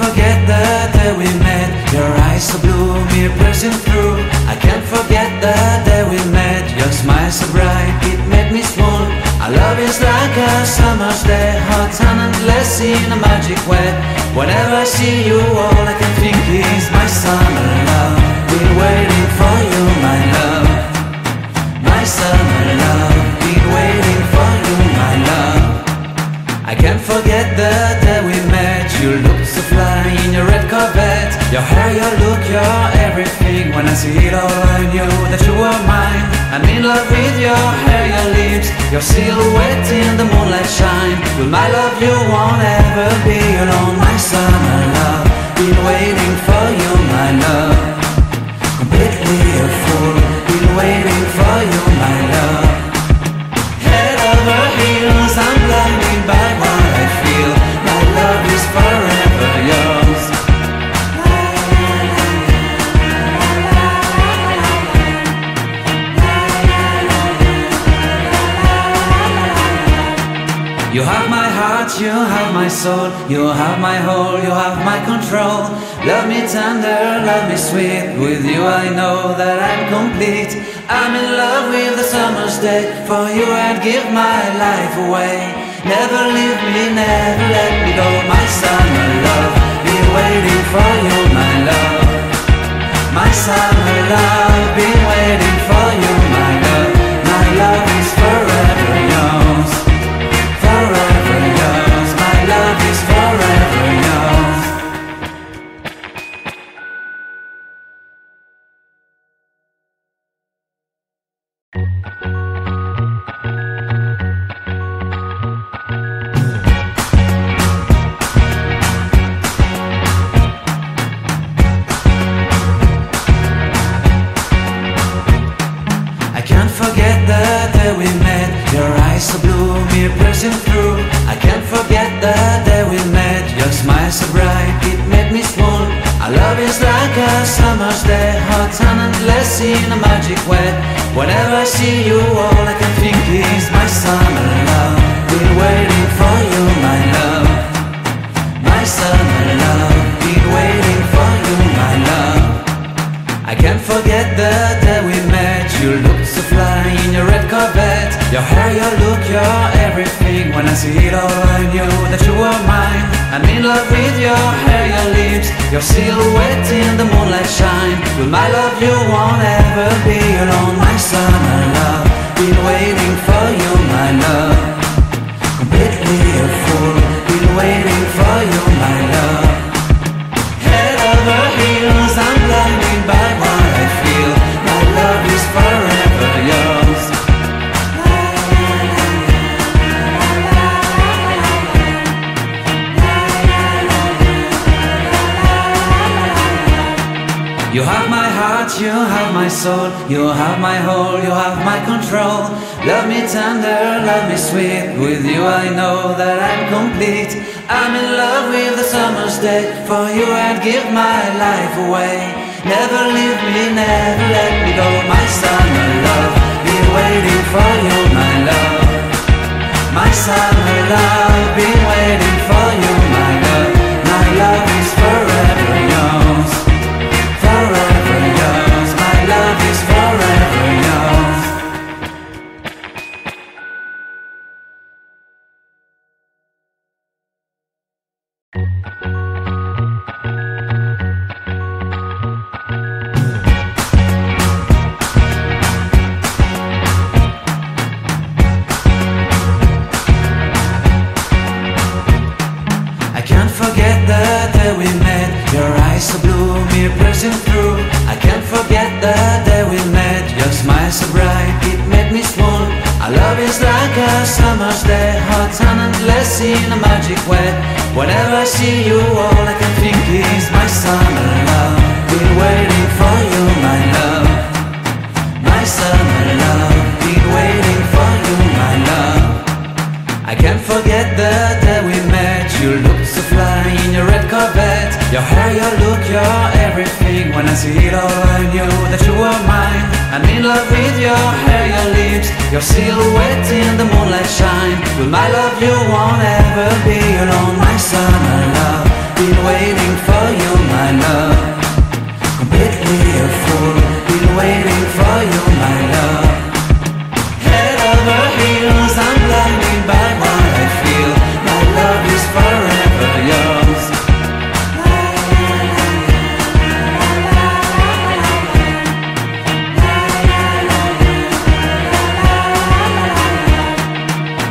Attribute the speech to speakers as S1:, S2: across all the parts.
S1: forget the day we met. Your eyes so blue, me pressing through. I can't forget the day we met. Your smile so bright, it made me swoon. Our love is like a summer's day, hot and endless in a magic way. Whenever I see you, all I can think is my summer love. Been waiting for you, my love. My summer love, been waiting for you, my love. I can't forget the day we met. You looked so fly in your red Corvette. Your hair, your look, your everything. When I see it all, I knew that you were mine. I'm in love with your hair, your lips, your silhouette in the moonlight shine. With my love you won't ever be alone. My summer love, been waiting for you, my love. Completely a fool, been waiting for you, my love. Head over heels, I'm blinded by what I feel. My love is forever yours. You have my heart, you have my soul, you have my whole, you have my control. Love me tender, love me sweet. With you I know that I'm complete. I'm in love with the summer's day. For you I'd give my life away. Never leave me, never let me go. My summer love, been waiting for you, my love. My summer love, been waiting for you, my love. My love is forever yours. Forever yours, my love is forever yours. I can't forget the day we met. Your eyes so blue, me pressing through. I can't forget the day we met. Your smile so bright, it made me swoon. Our love is like a summer's day, hot and endless in a magic way. Whenever I see you, all I can think is my summer love. Been waiting for you, my love. My summer love, been waiting for you, my love. I can't forget the day we met. You looked so fly in your red Corvette. Your hair, your look, your everything. When I see it all, I knew that you were mine. I'm in love with your hair, your lips, your silhouette in the moonlight shine. With my love you won't ever be alone. My summer love, been waiting for you, my love. Completely a fool, been waiting for you, my love. Head over heels, I'm blinded by what I feel. My love is forever yours. You have my heart, you have my soul, you have my whole, you have my control. Love me tender, love me sweet. With you I know that I'm complete. I'm in love with the summer's day. For you I'd give my life away. Never leave me, never let me go. My summer love, been waiting for you, my love. My summer love, been waiting for you, my love. My love is forever yours. Forever yours, my love is forever yours. I can't forget the day we met. Your eyes so blue, me pressing through. I can't forget the day we met. Your smile so bright, it made me swoon. Our love is like a summer's day, hot and endless in a magic way. Whenever I see you, all I can think is my summer love. Been waiting for you, my love. My summer love, been waiting for you, my love. I can't forget the day we met. You looked so fly in your red Corvette. Your hair, your look, your everything. When I see it all, I knew that you were mine. I'm in love with your hair, your lips, your silhouette in the moonlight shine. With my love you won't ever be alone, my summer love. Been waiting for you, my love. Completely a fool. Been waiting for you, my love. Head over heels, I'm blinded by what I feel. My love is forever yours.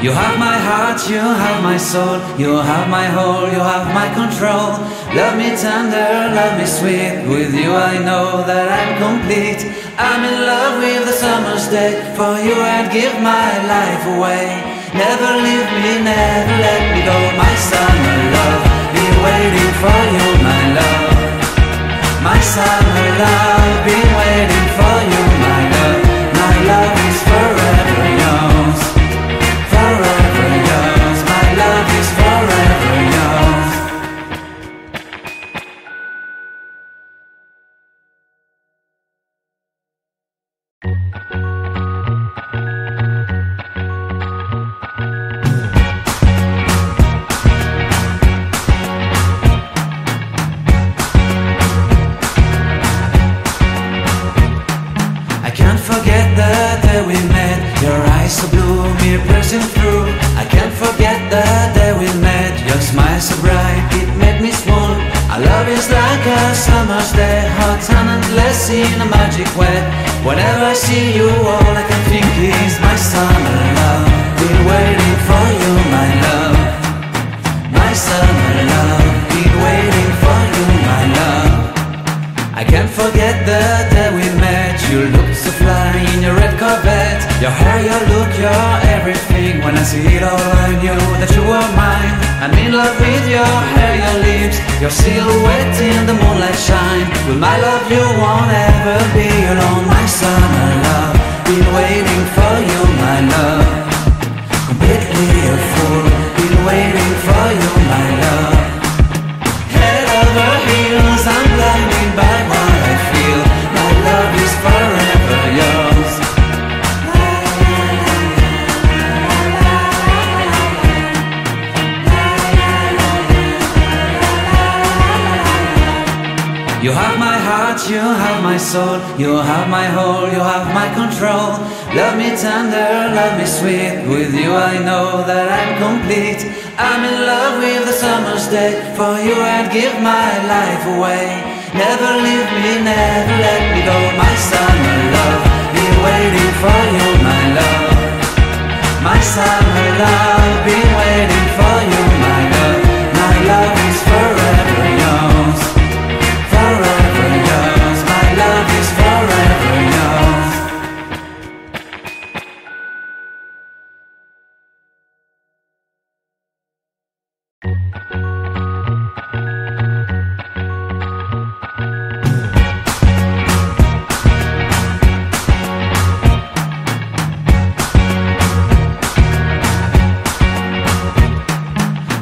S1: You have my heart, you have my soul, you have my whole, you have my control. Love me tender, love me sweet, with you I know that I'm complete. I'm in love with the summer's day, for you I'd give my life away. Never leave me, never let me go, my summer love. Been waiting for you, my love. My summer love, been waiting for you, my love. My love is forever yours. Forever yours, my love is forever yours. I can't forget the day we met. Your eyes so blue, me piercing through. I can't forget the day we met. Your smile so bright, it made me swoon. Our love is like a summer's day, hot and endless in a magic way. Whenever I see you, all I can think is my summer love. Been waiting for you, my love. My summer love, been waiting for you, my love. I can't forget the day we met. You looked so fly in your red Corvette. Your hair, your look, your everything. When I see it all, I knew that you were mine. I'm in love with your hair, your lips, your silhouette in the moonlight shine. With my love you won't ever be alone, my summer love. Been waiting for you, my love. Completely a fool. Been waiting for you, my love. Head over heels, I'm blinded by what I feel. My love is forever yours. You have my heart, you have my soul, you have my whole, you have my control. Love me tender, love me sweet, with you I know that I'm complete. I'm in love with the summer's day, for you I'd give my life away. Never leave me, never let me go, my summer love. Been waiting for you, my love. My summer love, been waiting for you, my love. My love is forever yours. Forever yours, my love is forever yours.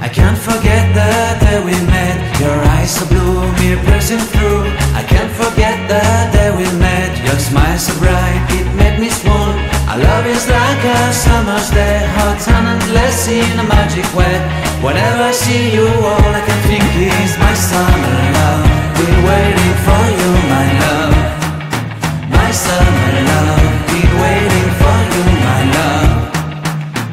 S1: I can't forget the day we met. Your eyes so blue, me piercing through. I can't forget the day we met. Your smile so bright, it made me swoon. Our love is like a summer's day, hot and endless in a magic way. Whenever I see you, all I can think is my summer love. Been waiting for you, my love. My summer love, been waiting for you, my love.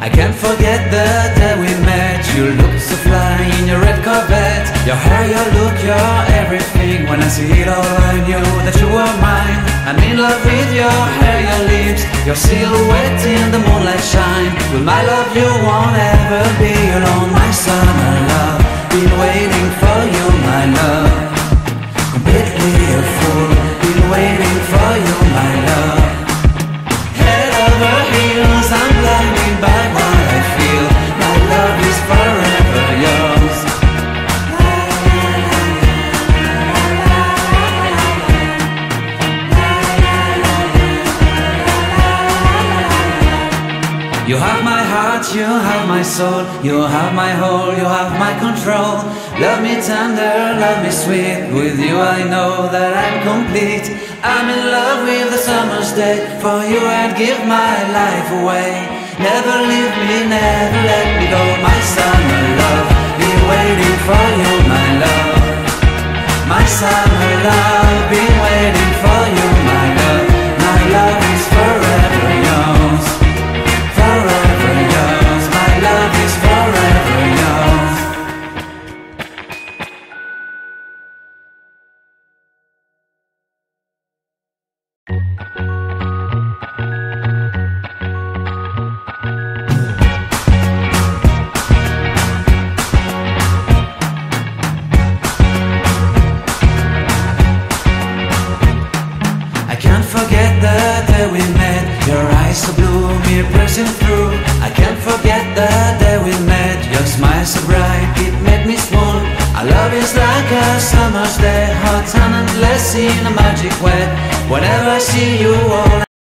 S1: I can't forget the day we met. You looked so fly in your red Corvette. Your hair, your look, your everything. When I see it all, I knew that you were mine. I'm in love with your hair, your lips, your silhouette in the moonlight shine. With my love you won't ever be alone, my summer love. Been waiting for you, my love. Completely a fool. Been waiting for you, my love. Head over heels, I'm blinded by what I feel. My love is forever yours. You have my heart. heart, you have my soul, you have my whole, you have my control. Love me tender, love me sweet, with you I know that I'm complete. I'm in love with the summer's day, for you I'd give my life away. Never leave me, never let me go, my summer love, be waiting for you, my love. My summer love, be waiting for you, my love. My love is forever yours, forever yours. My love is forever yours. I can't forget the day we met. Your eyes so blue, me piercing through. I can't forget the day we met. Your smile so bright, it made me swoon. Our love is like a summer's day, hot and endless in a magic way. Whenever I see you, all